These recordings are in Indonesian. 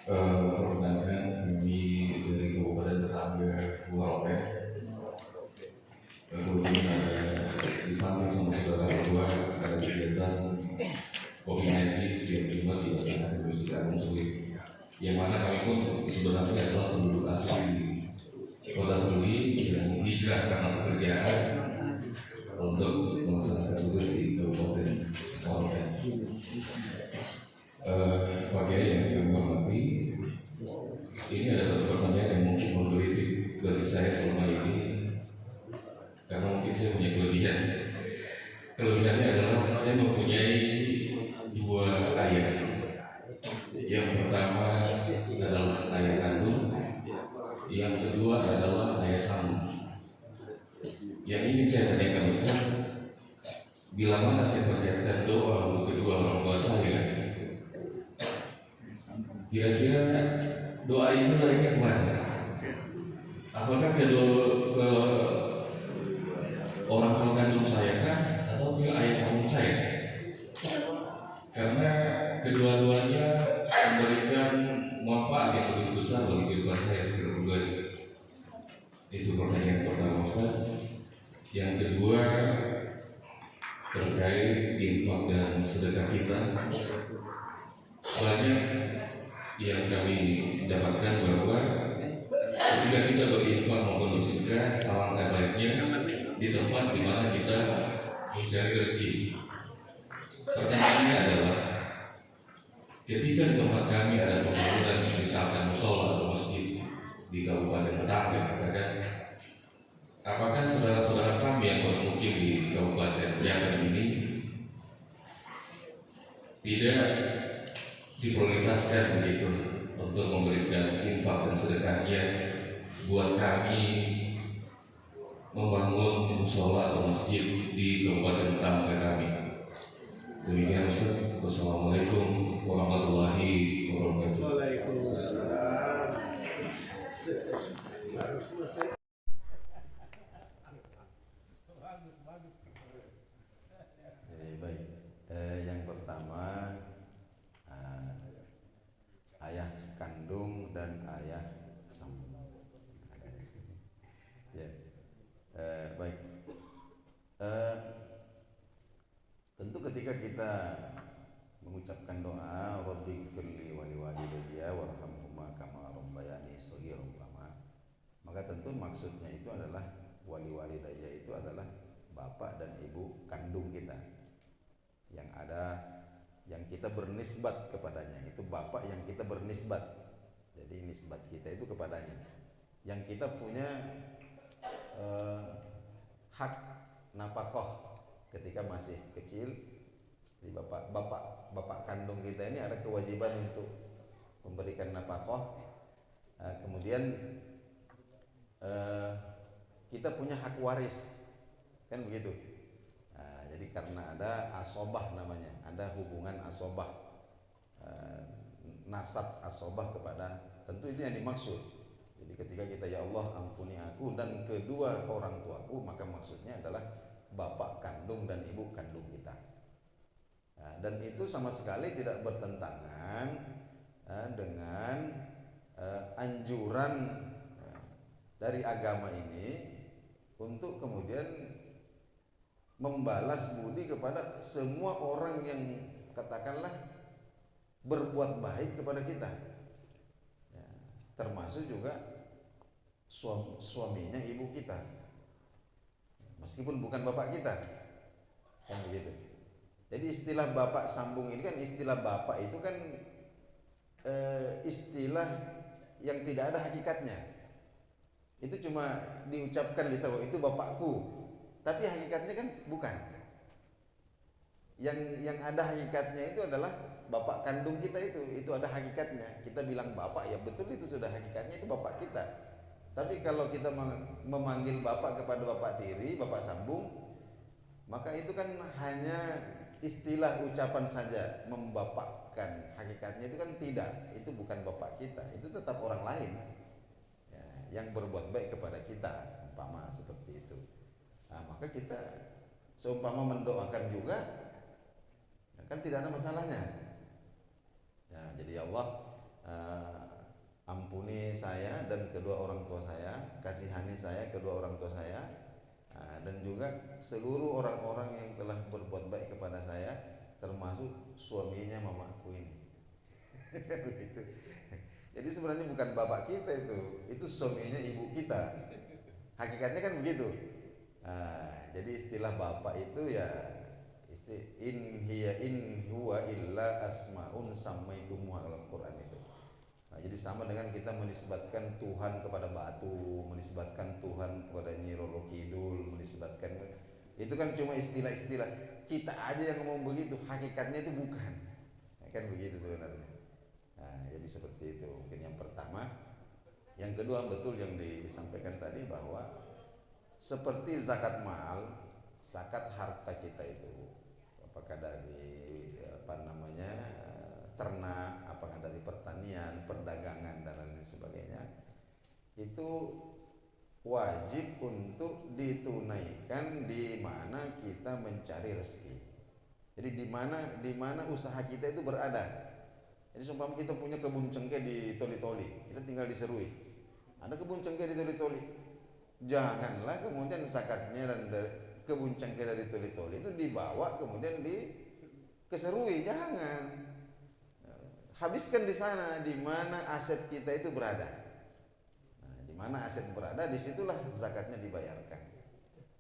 Perkenalkan kami dari Kabupaten Tetangga Warope. Kemudian di panti sama saudara berdua ada kegiatan kopi ngaji setiap Jumat di Masjid Gusti Agung Suli. Yang mana kami pun sebenarnya adalah penduduk asli Kota Suli yang hijrah karena pekerjaan untuk melaksanakan tugas di Kabupaten Warope. Bagi yang kami hormati, ini ada satu pertanyaan yang mungkin menggelitik bagi saya selama ini, karena mungkin saya punya kelebihan. Kelebihannya adalah saya mempunyai dua ayah. Yang pertama adalah ayah kandung, yang kedua adalah ayah sambung. Yang ingin saya tanyakan Ustaz, bila mana saya panjatkan doa untuk kedua orang tua saya, kira-kira doa ini larinya kemana? Apakah ke orang tua kandung saya kah, atau ke ayah sambung saya? Karena kedua-duanya memberikan manfaat yang lebih besar bagi kehidupan saya secara pribadi. Itu pertanyaan pertama Ustaz. Yang kedua terkait infak dan sedekah kita. Banyak yang kami dapatkan bahwa ketika kita berinfak maupun bersedekah, alangkah baiknya di tempat di mana kita mencari rezeki. Pertanyaannya adalah, ketika di tempat kami ada pembangunan misalkan musola atau masjid di Kabupaten Tetangga, katakan, apakah saudara-saudara kami yang bermukim di Kabupaten Yapen ini tidak diprioritaskan begitu untuk memberikan infak dan sedekahnya buat kami membangun musola atau masjid di Kabupaten Tetangga kami? Demikian Ustaz. Wassalamualaikum warahmatullahi wabarakatuh. Waalaikumsalam. Baik, yang pertama ayah kandung dan ayah sambung. Ya, baik. Tentu ketika kita mengucapkan doa Rabbi gfirli wa liwalidayya warhamhuma kama rabbayani shaghira umpama, maka tentu maksudnya itu adalah wali walidayya itu adalah bapak dan ibu kandung kita, yang ada yang kita bernisbat kepadanya, itu bapak yang kita bernisbat. Jadi nisbat kita itu kepadanya, yang kita punya hak nafkah ketika masih kecil. Di bapak kandung kita ini ada kewajiban untuk memberikan nafkah. Kemudian kita punya hak waris, kan begitu. Jadi karena ada asobah namanya, ada hubungan asobah, nasab asobah kepada, tentu itu yang dimaksud. Jadi ketika kita ya Allah ampuni aku dan kedua orang tuaku, maka maksudnya adalah bapak kandung dan ibu kandung kita. Dan itu sama sekali tidak bertentangan dengan anjuran dari agama ini untuk kemudian membalas budi kepada semua orang yang katakanlah berbuat baik kepada kita, ya, termasuk juga suaminya ibu kita, meskipun bukan bapak kita, kan begitu. Jadi istilah bapak sambung ini kan, istilah bapak itu kan istilah yang tidak ada hakikatnya. Itu cuma diucapkan di sabuk itu bapakku, tapi hakikatnya kan bukan. Yang ada hakikatnya itu adalah bapak kandung kita, itu ada hakikatnya. Kita bilang bapak, ya betul, itu sudah hakikatnya, itu bapak kita. Tapi kalau kita memanggil bapak kepada bapak tiri, bapak sambung, maka itu kan hanya istilah ucapan saja, membapakkan. Hakikatnya itu kan tidak, itu bukan bapak kita, itu tetap orang lain, ya, yang berbuat baik kepada kita, umpama seperti itu. Maka kita seumpama mendoakan juga, kan tidak ada masalahnya. Ya, jadi ya Allah, ampuni saya dan kedua orang tua saya, kasihani saya kedua orang tua saya, dan juga seluruh orang-orang yang telah berbuat baik kepada saya, termasuk suaminya mamaku ini. Begitu. Jadi sebenarnya bukan bapak kita itu suaminya ibu kita. Hakikatnya kan begitu. Jadi istilah bapak itu ya in huwa illa asmaun sammaitumuha dalam Quran itu. Jadi sama dengan kita menisbatkan Tuhan kepada batu, menisbatkan Tuhan kepada Nyi Roro Kidul, menisbatkan itu kan cuma istilah-istilah. Kita aja yang ngomong begitu, hakikatnya itu bukan. Kan begitu sebenarnya. Jadi seperti itu mungkin yang pertama. Yang kedua, betul yang disampaikan tadi bahwa seperti zakat mal, zakat harta kita itu, apakah dari ternak, apakah dari pertanian, perdagangan dan lain sebagainya, itu wajib untuk ditunaikan di mana kita mencari rezeki. Jadi di mana usaha kita itu berada. Jadi seumpama kita punya kebun cengkeh di Toli-Toli, kita tinggal di Serui. Ada kebun cengkeh di Toli-Toli. Janganlah kemudian zakatnya dan kebun cengkeh dari Toli-Toli itu dibawa kemudian ke Serui, jangan. Habiskan di sana di mana aset kita itu berada. Di mana aset berada, disitulah zakatnya dibayarkan.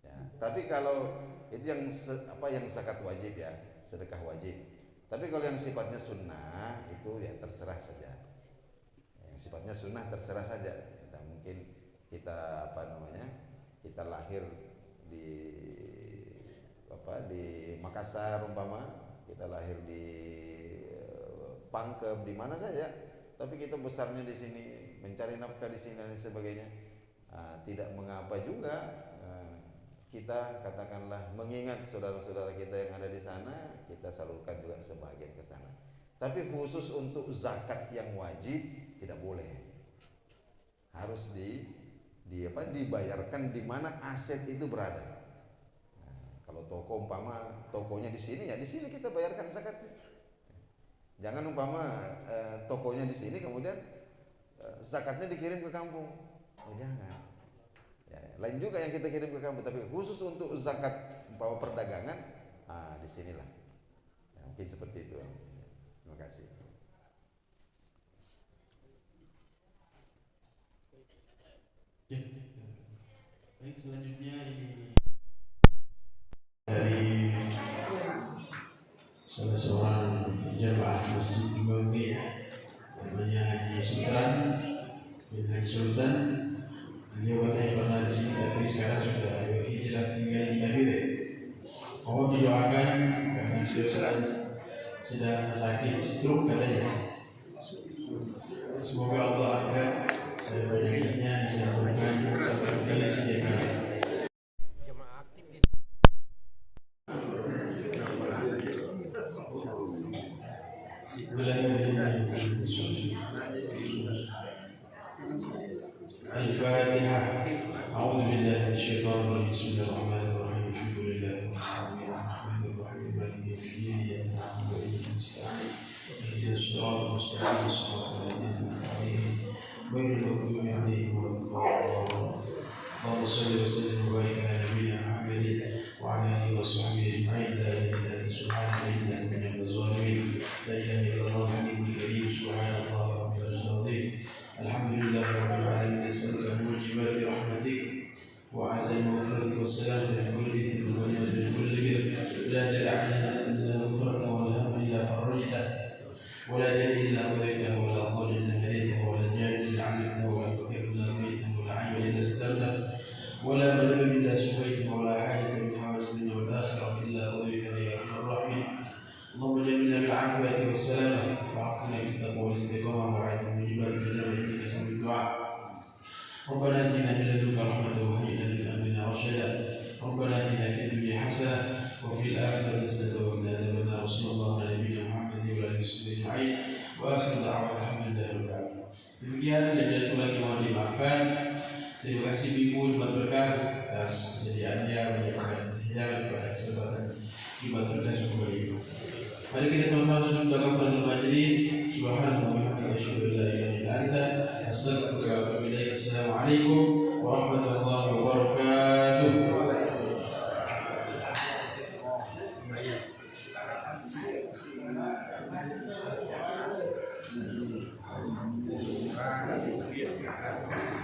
Ya, tapi kalau itu yang zakat wajib ya, sedekah wajib. Tapi kalau yang sifatnya sunnah itu ya terserah saja. Yang sifatnya sunnah terserah saja. Mungkin kita kita lahir di Makassar umpama, kita lahir di Pangkep, di mana saja, tapi kita besarnya di sini, mencari nafkah di sini dan sebagainya. Tidak mengapa juga kita katakanlah mengingat saudara-saudara kita yang ada di sana, kita salurkan juga sebagian ke sana. Tapi khusus untuk zakat yang wajib tidak boleh. Harus dibayarkan di mana aset itu berada. Kalau toko umpama tokonya di sini, ya di sini kita bayarkan zakatnya. Jangan umpama tokonya di sini kemudian zakatnya dikirim ke kampung. Oh jangan. Ya, lain juga yang kita kirim ke kampung, tapi khusus untuk zakat umpama perdagangan, di sinilah. Ya, mungkin seperti itu. Terima kasih. Ya. Baik, selanjutnya ini dari salah seorang jemaah Masjid Imami namanya Haji Sultan bin Haji Sultan. Beliau katanya pernah di sini tapi sekarang sudah hijrah tinggal di Nabire. Mohon didoakan karena beliau sedang sakit stroke katanya. Semoga Allah angkat penyakitnya disembuhkan sampai sedia kala. Al-Fatihah. A'udzu billahi minasyaitonir rajim. Bismillahirrahmanirrahim. Alhamdulillahi rabbil alamin. Maliki yaumiddin. Na'budu wa nasta'in. Ihdinas siratal mustaqim. Shiratal ladzina an'amta 'alaihim ghairil maghdubi 'alaihim waladdallin. Allahumma shalli wa sallim wa barik ala nabiyyina Muhammadin wa ala alihi wa sahbihi ajma'in. La ilaha illa anta subhanaka inni kuntu minaz zalimin. La ilaha illallah al-'aliyyul karim. Subhanallahi rabbil 'arsyil 'azim. Alhamdulillah rabbil alamin. As'aluka mujibat rahmatik wa azal maghfiratik wassalam min kulli ithmin wa min kulli bir. La tad'a lana illa ghufrata wa la hamma illa farajta wa la dayna illa qadayta wa la dhalin illa hadayta wa la jahil illa 'alimta wa la fakir illa mayta wa la 'ayba illa satarta wa la madhum illa shafayta wa la hajata min hawajat dunya wal akhirah illa qadayta ya arhamar rahimin. Allahumma jamilna bil 'afiyati was salamah wa 'afina bit taqwa wal istiqamah wa 'ala mujibat innaka sami'ud du'a. ربنا اتنا من لدنك رحمة وهيئ لنا من امرنا رشدا. ربنا اتنا في الدنيا حسنة وفي الآخرة حسنة وقنا عذاب النار. وصلى الله على نبينا Muhammad wa alihi wasallam. Wa akhiru da'wana alhamdulillahi rabbil alamin. Demikian dan kurang yang mohon dimaafkan. Terima kasih Ibu Jumat Berkah atas kesediaannya menyampaikan hidangan pada kesempatan Jumat Berkah semoga. Mari kita sama-sama duduk dalam majelis. Subhanallah wa bihamdihi. wabarakatuh.